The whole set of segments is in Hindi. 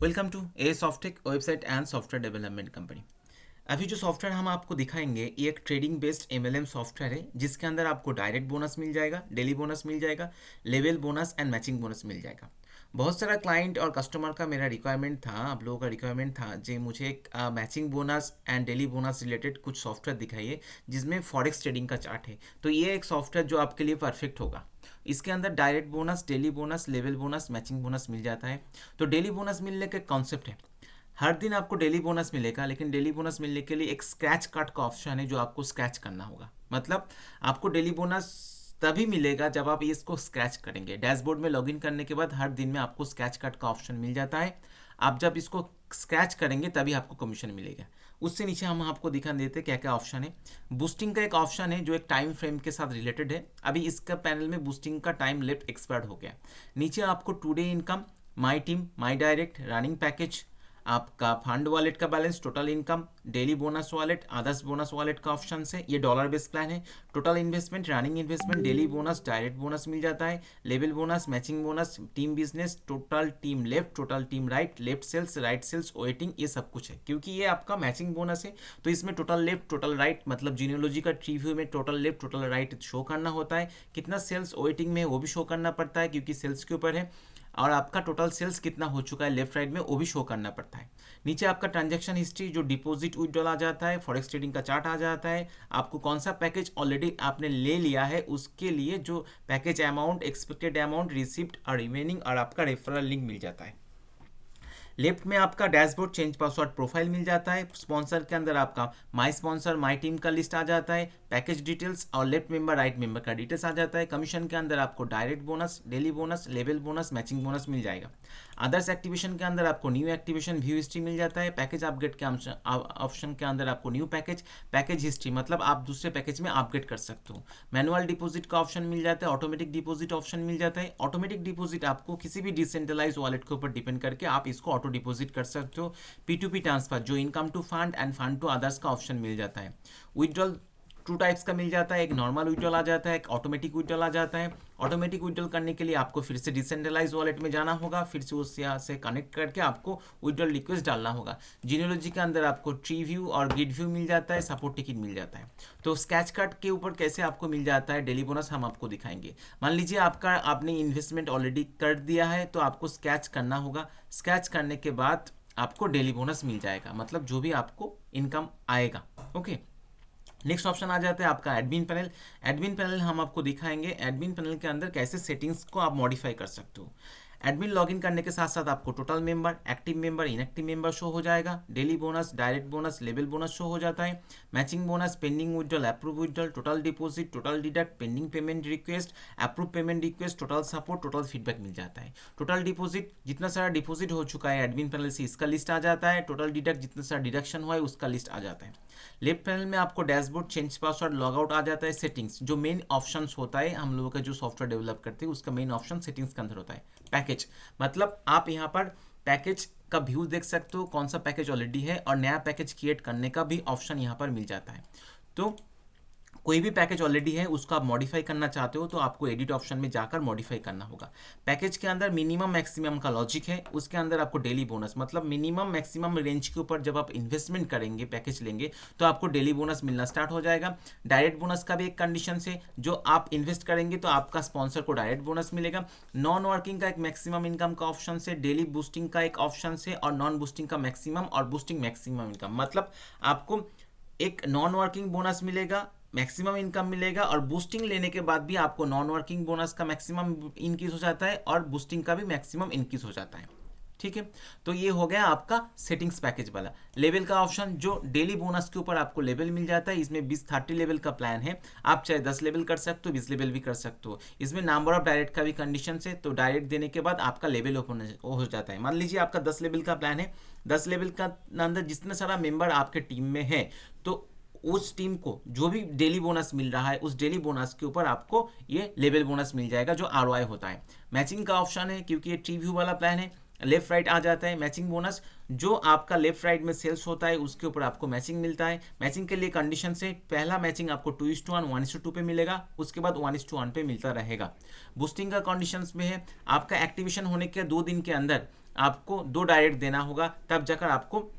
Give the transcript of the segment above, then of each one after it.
Welcome to a Softech website and software development company. अभी जो सॉफ्टवेयर हम आपको दिखाएंगे ये एक ट्रेडिंग बेस्ड एमएलएम सॉफ्टवेयर है जिसके अंदर आपको डायरेक्ट बोनस मिल जाएगा, डेली बोनस मिल जाएगा, level bonus and matching bonus मिल जाएगा। बहुत सारा क्लाइंट और कस्टमर का मेरा रिक्वायरमेंट था, आप लोगों का रिक्वायरमेंट था जी मुझे एक matching bonus and daily bonus related कुछ सॉफ्टवेयर दिखाइए जिसमें फॉरेक्स ट्रेडिंग का चार्ट है। तो ये एक सॉफ्टवेयर जो आपके लिए परफेक्ट होगा। इसके अंदर direct bonus, daily bonus, level bonus, matching bonus मिल जाता है। तो डेली बोनस मिलने का कॉन्सेप्ट है, हर दिन आपको डेली बोनस मिलेगा, लेकिन डेली बोनस मिलने के लिए एक स्क्रैच कार्ड का ऑप्शन है जो आपको स्क्रैच करना होगा। मतलब आपको डेली बोनस तभी मिलेगा जब आप इसको स्क्रैच करेंगे। डैशबोर्ड में लॉगिन करने के बाद हर दिन में आपको स्क्रैच कार्ड का ऑप्शन मिल जाता है। आप जब इसको स्क्रैच करेंगे तभी आपको कमीशन मिलेगा। उससे नीचे हम आपको दिखा देते क्या क्या ऑप्शन है। बूस्टिंग का एक ऑप्शन है जो एक टाइम फ्रेम के साथ रिलेटेड है। अभी इसका पैनल में बूस्टिंग का टाइम लेफ्ट एक्सपायर्ड हो गया। नीचे आपको today income, my team, my direct, running package, आपका फंड वॉलेट का balance, total income, daily bonus wallet, others bonus wallet का ऑप्शन है। ये डॉलर बेस्ड प्लान है। Total investment, running investment, daily bonus, direct bonus मिल जाता है, level bonus, matching bonus, team business, total team left, total team right, left sales, right sales, waiting, ये सब कुछ है। क्योंकि ये आपका मैचिंग बोनस है तो इसमें टोटल लेफ्ट, टोटल राइट, मतलब जीनियोलॉजी का ट्री व्यू में total left, total right show करना होता है। कितना सेल्स वेटिंग में वो भी शो करना पड़ता है क्योंकि सेल्स के ऊपर है। और आपका टोटल सेल्स कितना हो चुका है लेफ्ट राइट में वो भी शो करना पड़ता है। नीचे आपका ट्रांजैक्शन हिस्ट्री, जो डिपॉजिट विड्रॉल आ जाता है, फॉरेक्स ट्रेडिंग का चार्ट आ जाता है, आपको कौन सा पैकेज ऑलरेडी आपने ले लिया है उसके लिए जो package amount, expected amount, receipt और रिमेनिंग, और आपका रेफरल लिंक मिल जाता है। लेफ्ट में आपका डैशबोर्ड, चेंज पासवर्ड, प्रोफाइल मिल जाता है। स्पॉन्सर के अंदर आपका माई स्पॉन्सर, माई टीम का लिस्ट आ जाता है, पैकेज डिटेल्स और लेफ्ट मेंबर, राइट मेंबर का डिटेल्स आ जाता है। कमीशन के अंदर आपको direct bonus, daily bonus, level bonus, matching bonus मिल जाएगा। अदर्स एक्टिवेशन के अंदर आपको न्यू एक्टिवेशन, व्यू हिस्ट्री मिल जाता है। पैकेज अपग्रेड के ऑप्शन के अंदर आपको न्यू पैकेज, पैकेज हिस्ट्री, मतलब आप दूसरे पैकेज में अपग्रेड कर सकते हो। मैनुअल डिपॉजिट का ऑप्शन मिल जाता है, ऑटोमेटिक डिपॉजिट ऑप्शन मिल जाता है। ऑटोमेटिक डिपॉजिट आपको किसी भी डिसेंट्रलाइज वॉलेट के ऊपर डिपेंड करके आप इसको ऑटो डिपॉजिट कर सकते हो। P2P ट्रांसफर, जो income to fund and fund to others का ऑप्शन मिल जाता है। विड्रॉल टू टाइप्स का मिल जाता है, एक नॉर्मल विड्रॉल आ जाता है, एक ऑटोमेटिक विड्रॉल आ जाता है। ऑटोमेटिक विड्रॉल करने के लिए आपको फिर से डिसेंट्रलाइज वॉलेट में जाना होगा, फिर से उस यहाँ से कनेक्ट करके आपको विड्रॉल रिक्वेस्ट डालना होगा। जीनियोलॉजी के अंदर आपको ट्री व्यू और ग्रिड व्यू मिल जाता है, सपोर्ट टिकट मिल जाता है। तो स्क्रैच कार्ड के ऊपर कैसे आपको मिल जाता है डेली बोनस हम आपको दिखाएंगे। मान लीजिए आपने इन्वेस्टमेंट ऑलरेडी कर दिया है तो आपको स्क्रैच करना होगा। स्क्रैच करने के बाद आपको डेली बोनस मिल जाएगा, मतलब जो भी आपको इनकम आएगा। ओके, नेक्स्ट ऑप्शन आ जाता है आपका एडमिन पैनल। एडमिन पैनल हम आपको दिखाएंगे एडमिन पैनल के अंदर कैसे सेटिंग्स को आप मॉडिफाई कर सकते हो। एडमिन लॉगिन करने के साथ साथ आपको total member, active member, inactive member show हो जाएगा। Daily bonus, direct bonus, level bonus show हो जाता है। Matching bonus, pending withdrawal, approve withdrawal, total deposit, total deduct, pending payment request, approve payment request, total support, total feedback मिल जाता है। टोटल डिपॉजिट, जितना सारा डिपॉजिट हो चुका है एडमिन पैनल से इसका लिस्ट आ जाता है। टोटल डिडक्ट, जितना सारा डिडक्शन हुआ है उसका लिस्ट आ जाता है। लेफ्ट पैनल में आपको डैशबोर्ड, चेंज पासवर्ड, लॉगआउट आ जाता है। सेटिंग्स, जो मेन ऑप्शंस होता है हम लोगों का जो सॉफ्टवेयर डेवलप करते हैं उसका मेन ऑप्शन सेटिंग्स के अंदर होता है। पैकेज, मतलब आप यहाँ पर पैकेज का व्यू देख सकते हो, कौन सा पैकेज ऑलरेडी है, और नया पैकेज क्रिएट करने का भी ऑप्शन यहाँ पर मिल जाता है। तो कोई भी पैकेज ऑलरेडी है उसको आप मॉडिफाई करना चाहते हो तो आपको एडिट ऑप्शन में जाकर मॉडिफाई करना होगा। पैकेज के अंदर मिनिमम मैक्सिमम का लॉजिक है, उसके अंदर आपको डेली बोनस, मतलब मिनिमम मैक्सिमम रेंज के ऊपर जब आप इन्वेस्टमेंट करेंगे, पैकेज लेंगे तो आपको डेली बोनस मिलना स्टार्ट हो जाएगा। डायरेक्ट बोनस का भी एक कंडीशन है, जो आप इन्वेस्ट करेंगे तो आपका स्पॉन्सर को डायरेक्ट बोनस मिलेगा। नॉन वर्किंग का एक मैक्सिमम इनकम का ऑप्शन है, डेली बूस्टिंग का एक ऑप्शन है, और नॉन बूस्टिंग का मैक्सिमम और बूस्टिंग मैक्सिमम इनकम, मतलब आपको एक नॉन वर्किंग बोनस मिलेगा, मैक्सिमम इनकम मिलेगा, और बूस्टिंग लेने के बाद भी आपको नॉन वर्किंग बोनस का मैक्सिमम इंक्रीज हो जाता है और बूस्टिंग का भी मैक्सिमम इंक्रीज हो जाता है। ठीक है, तो ये हो गया आपका सेटिंग्स पैकेज वाला। लेवल का ऑप्शन, जो डेली बोनस के ऊपर आपको लेवल मिल जाता है, इसमें 20-30 लेवल का प्लान है। आप चाहे 10 लेवल कर सकते हो, 20 लेवल भी कर सकते हो। इसमें नंबर ऑफ डायरेक्ट का भी कंडीशन है, तो डायरेक्ट देने के बाद आपका लेवल ओपन हो जाता है। मान लीजिए आपका 10 लेवल का प्लान है, 10 लेवल का अंदर जितना सारा मेंबर आपके टीम में है तो उस टीम को जो भी डेली बोनस मिल रहा है उस डेली बोनस के ऊपर आपको ये लेवल बोनस मिल जाएगा जो आरओआई होता है। मैचिंग का ऑप्शन है, क्योंकि ये ट्री व्यू वाला प्लान है, लेफ्ट राइट आ जाता है। मैचिंग बोनस, जो आपका लेफ्ट राइट में सेल्स होता है उसके ऊपर आपको मैचिंग मिलता है। मैचिंग के लिए कंडीशन से पहला मैचिंग आपको 2:1, 1:2 पे मिलेगा, उसके बाद 1:1 पे मिलता रहेगा। बूस्टिंग का कंडीशंस में है, आपका एक्टिवेशन होने के 2 दिन के अंदर आपको 2 डायरेक्ट देना होगा, तब जाकर आपको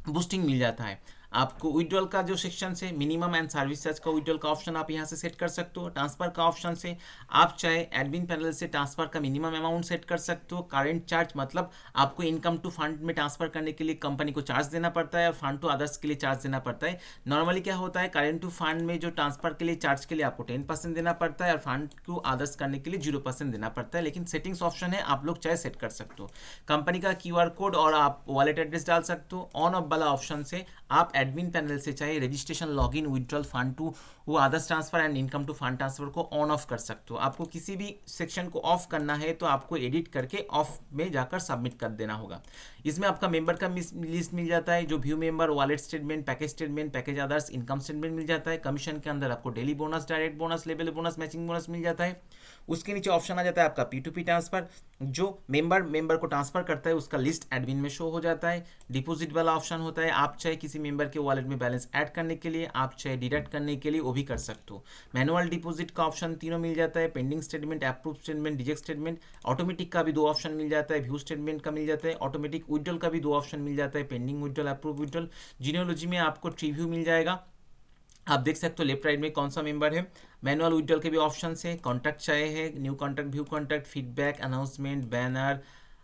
बूस्टिंग मिल जाता है। आपको विड्रॉल का जो सेक्शन से मिनिमम एंड सर्विस चार्ज का विड्रॉल का ऑप्शन आप यहाँ से सेट कर सकते हो। ट्रांसफर का ऑप्शन से आप चाहे एडमिन पैनल से ट्रांसफर का मिनिमम अमाउंट सेट कर सकते हो। करेंट चार्ज मतलब आपको इनकम टू फंड में ट्रांसफर करने के लिए कंपनी को चार्ज देना पड़ता है और फंड टू अदर्स के लिए चार्ज देना पड़ता है। नॉर्मली क्या होता है, करेंट टू फंड में जो ट्रांसफर के लिए चार्ज के लिए आपको 10% देना पड़ता है और फंड टू अदर्स करने के लिए 0% देना पड़ता है। लेकिन सेटिंग्स ऑप्शन है, आप लोग चाहे सेट कर सकते हो। कंपनी का QR कोड और आप वॉलेट एड्रेस डाल सकते हो। ऑन ऑफ वाला ऑप्शन से आप एडमिन पैनल से चाहे registration, login, withdrawal, fund to वो others transfer and income to fund transfer को ऑन ऑफ कर सकते हो। आपको किसी भी सेक्शन को ऑफ करना है तो आपको एडिट करके ऑफ में जाकर सबमिट कर देना होगा। इसमें आपका मेंबर का लिस्ट मिल जाता है, जो view member, wallet statement, package others, income statement मिल जाता है। कमीशन के अंदर आपको daily bonus, direct bonus, level bonus, matching bonus मिल जाता है। उसके नीचे ऑप्शन आ जाता है आपका P2P ट्रांसफर, जो मेंबर को ट्रांसफर करता है उसका लिस्ट एडमिन में शो हो जाता है। डिपॉजिट वाला ऑप्शन होता है, आप चाहे किसी मेंबर के वॉलेट में बैलेंस ऐड करने के लिए, आप चाहे डिडक्ट करने के लिए वो भी कर सकते हो। मैनुअल डिपॉजिट का ऑप्शन तीनों मिल जाता है। Pending statement, approve statement, reject statement. Automatic का भी 2 ऑप्शन मिल जाता है। व्यू स्टेटमेंट का मिल जाता है। ऑटोमेटिक विड्रॉल का भी 2 ऑप्शन मिल जाता है, pending withdrawal, approve withdrawal. Genealogy में आपको ट्रीव्यू मिल जाएगा, आप देख सकते हो लेफ्ट राइट में कौन सा मेंबर है। मैनुअल विड्रॉल के भी ऑप्शन है, कॉन्टैक्ट चाहे है, new contact, view contact, feedback, announcement, banner,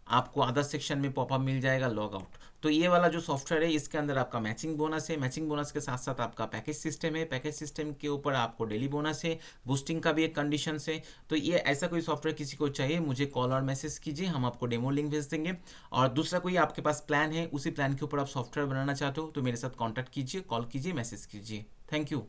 आपको अदर सेक्शन में पॉपअप मिल जाएगा, लॉग आउट। तो ये वाला जो सॉफ्टवेयर है इसके अंदर आपका मैचिंग बोनस है। मैचिंग बोनस के साथ साथ आपका पैकेज सिस्टम है। पैकेज सिस्टम के ऊपर आपको डेली बोनस है। बूस्टिंग का भी एक कंडीशन है। तो ये ऐसा कोई सॉफ्टवेयर किसी को चाहिए, मुझे कॉल और मैसेज कीजिए, हम आपको डेमो लिंक भेज देंगे। और दूसरा कोई आपके पास प्लान है, उसी प्लान के ऊपर आप सॉफ्टवेयर बनाना चाहते हो तो मेरे साथ कॉन्टैक्ट कीजिए, कॉल कीजिए, मैसेज कीजिए। Thank you.